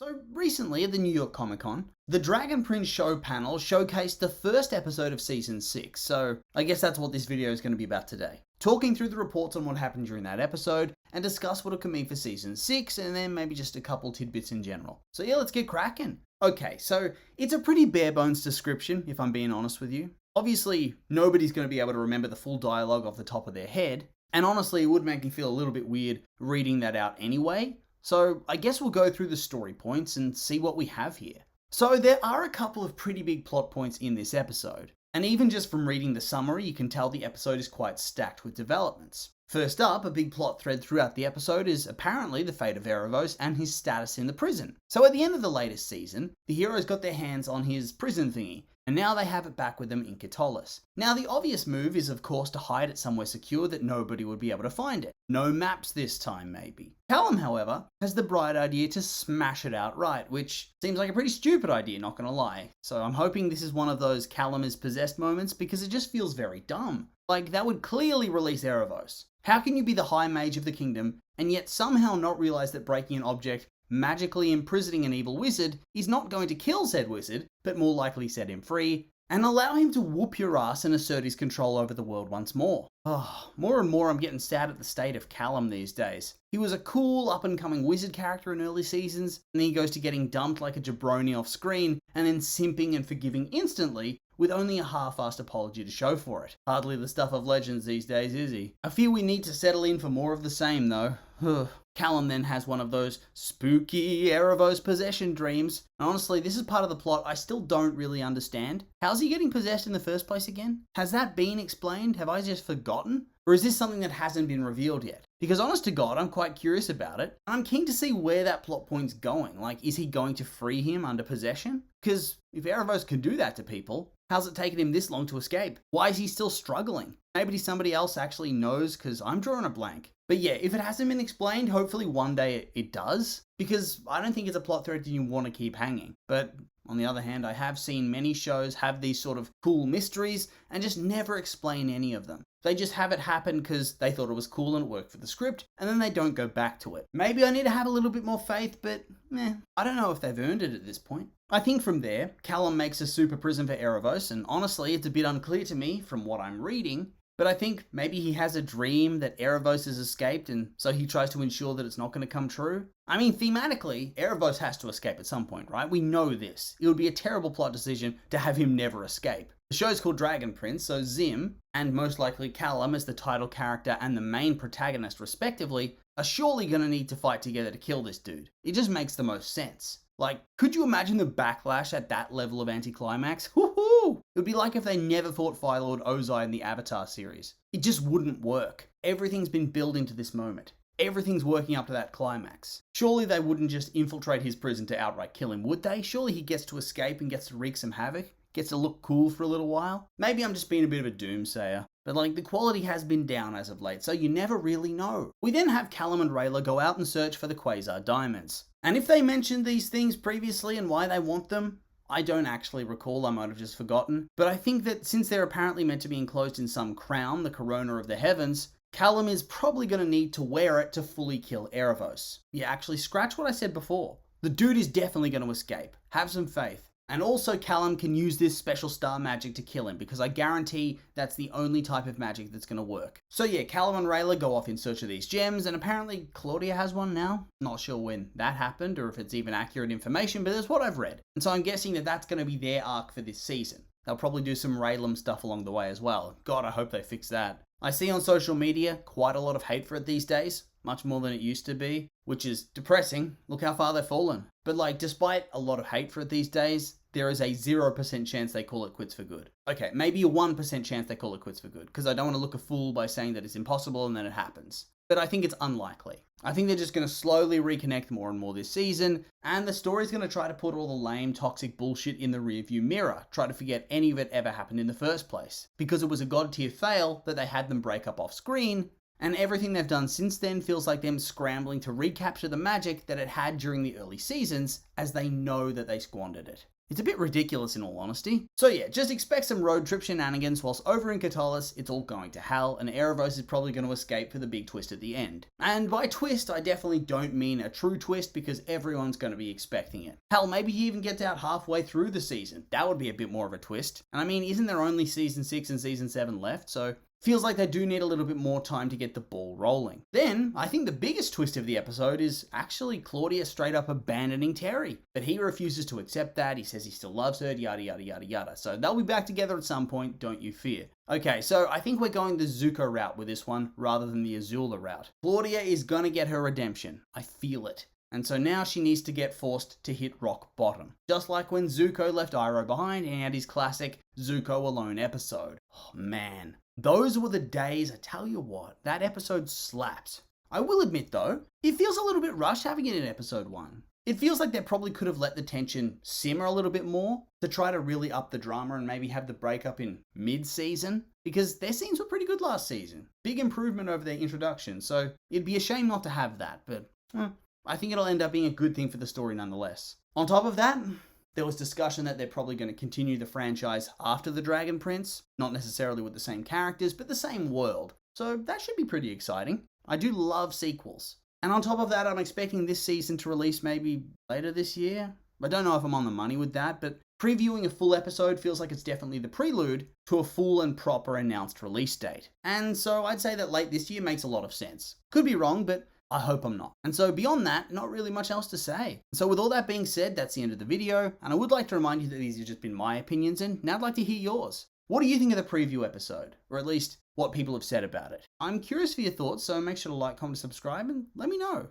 So recently at the New York Comic Con, the Dragon Prince show panel showcased the first episode of season 6, so I guess that's what this video is going to be about today. Talking through the reports on what happened during that episode, and discuss what it could mean for season 6, and then maybe just a couple tidbits in general. So yeah, let's get cracking. Okay, so it's a pretty bare bones description, if I'm being honest with you. Obviously, nobody's going to be able to remember the full dialogue off the top of their head, and honestly, it would make me feel a little bit weird reading that out anyway. So I guess we'll go through the story points and see what we have here. So there are a couple of pretty big plot points in this episode, and even just from reading the summary, you can tell the episode is quite stacked with developments. First up, a big plot thread throughout the episode is apparently the fate of Erebos and his status in the prison. So at the end of the latest season, the heroes got their hands on his prison thingy, and now they have it back with them in Katolis. Now the obvious move is of course to hide it somewhere secure that nobody would be able to find it. No maps this time maybe. Callum, however, has the bright idea to smash it outright, which seems like a pretty stupid idea, not gonna lie. So I'm hoping this is one of those Callum is possessed moments because it just feels very dumb. Like that would clearly release Erebos. How can you be the High Mage of the Kingdom and yet somehow not realize that breaking an object magically imprisoning an evil wizard is not going to kill said wizard, but more likely set him free, and allow him to whoop your ass and assert his control over the world once more. More and more I'm getting sad at the state of Callum these days. He was a cool up-and-coming wizard character in early seasons, and then he goes to getting dumped like a jabroni off screen, and then simping and forgiving instantly, with only a half-assed apology to show for it. Hardly the stuff of legends these days, is he? I fear we need to settle in for more of the same, though. Callum then has one of those spooky Erebos possession dreams. And honestly, this is part of the plot I still don't really understand. How's he getting possessed in the first place again? Has that been explained? Have I just forgotten? Or is this something that hasn't been revealed yet? Because honest to God, I'm quite curious about it. And I'm keen to see where that plot point's going. Like, is he going to free him under possession? Because if Erebos can do that to people, how's it taken him this long to escape? Why is he still struggling? Maybe somebody else actually knows, because I'm drawing a blank. But yeah, if it hasn't been explained, hopefully one day it does. Because I don't think it's a plot thread that you want to keep hanging. But on the other hand, I have seen many shows have these sort of cool mysteries and just never explain any of them. They just have it happen because they thought it was cool and it worked for the script, and then they don't go back to it. Maybe I need to have a little bit more faith, but I don't know if they've earned it at this point. I think from there, Callum makes a super prison for Erebos, and honestly, it's a bit unclear to me from what I'm reading, but I think maybe he has a dream that Erebos has escaped, and so he tries to ensure that it's not going to come true. I mean, thematically, Erebos has to escape at some point, right? We know this. It would be a terrible plot decision to have him never escape. The show's called Dragon Prince, so Zim, and most likely Callum as the title character and the main protagonist respectively, are surely going to need to fight together to kill this dude. It just makes the most sense. Like, could you imagine the backlash at that level of anticlimax? Woohoo! It would be like if they never fought Firelord Ozai in the Avatar series. It just wouldn't work. Everything's been building to this moment. Everything's working up to that climax. Surely they wouldn't just infiltrate his prison to outright kill him, would they? Surely he gets to escape and gets to wreak some havoc? Gets to look cool for a little while? Maybe I'm just being a bit of a doomsayer. But like, the quality has been down as of late, so you never really know. We then have Callum and Rayla go out and search for the Quasar Diamonds. And if they mentioned these things previously and why they want them, I don't actually recall, I might have just forgotten. But I think that since they're apparently meant to be enclosed in some crown, the Corona of the Heavens, Callum is probably going to need to wear it to fully kill Erebos. Yeah, actually, scratch what I said before. The dude is definitely going to escape. Have some faith. And also Callum can use this special star magic to kill him, because I guarantee that's the only type of magic that's going to work. So yeah, Callum and Rayla go off in search of these gems, and apparently Claudia has one now. Not sure when that happened, or if it's even accurate information, but that's what I've read. And so I'm guessing that that's going to be their arc for this season. They'll probably do some Raylum stuff along the way as well. God, I hope they fix that. I see on social media quite a lot of hate for it these days, much more than it used to be, which is depressing. Look how far they've fallen. But like, despite a lot of hate for it these days, there is a 0% chance they call it quits for good. Okay, maybe a 1% chance they call it quits for good, because I don't want to look a fool by saying that it's impossible and then it happens. But I think it's unlikely. I think they're just going to slowly reconnect more and more this season, and the story's going to try to put all the lame, toxic bullshit in the rearview mirror, try to forget any of it ever happened in the first place. Because it was a god tier fail that they had them break up off screen, and everything they've done since then feels like them scrambling to recapture the magic that it had during the early seasons, as they know that they squandered it. It's a bit ridiculous in all honesty. So yeah, just expect some road trip shenanigans whilst over in Katalis, it's all going to hell, and Erebos is probably going to escape for the big twist at the end. And by twist, I definitely don't mean a true twist because everyone's going to be expecting it. Hell, maybe he even gets out halfway through the season. That would be a bit more of a twist. And I mean, isn't there only season 6 and season 7 left? So feels like they do need a little bit more time to get the ball rolling. Then, I think the biggest twist of the episode is actually Claudia straight up abandoning Terry. But he refuses to accept that, he says he still loves her, yada yada yada yada. So they'll be back together at some point, don't you fear. Okay, so I think we're going the Zuko route with this one, rather than the Azula route. Claudia is gonna get her redemption. I feel it. And so now she needs to get forced to hit rock bottom. Just like when Zuko left Iroh behind and had his classic Zuko alone episode. Oh man. Those were the days, I tell you what, that episode slaps. I will admit though, it feels a little bit rushed having it in episode 1. It feels like they probably could have let the tension simmer a little bit more to try to really up the drama and maybe have the breakup in mid-season, because their scenes were pretty good last season. Big improvement over their introduction, so it'd be a shame not to have that, but I think it'll end up being a good thing for the story nonetheless. On top of that, there was discussion that they're probably going to continue the franchise after The Dragon Prince, not necessarily with the same characters, but the same world. So that should be pretty exciting. I do love sequels. And on top of that, I'm expecting this season to release maybe later this year. I don't know if I'm on the money with that, but previewing a full episode feels like it's definitely the prelude to a full and proper announced release date. And so I'd say that late this year makes a lot of sense. Could be wrong, but I hope I'm not. And so beyond that, not really much else to say. So with all that being said, that's the end of the video, and I would like to remind you that these have just been my opinions, and now I'd like to hear yours. What do you think of the preview episode? Or at least what people have said about it? I'm curious for your thoughts, so make sure to like, comment, subscribe, and let me know.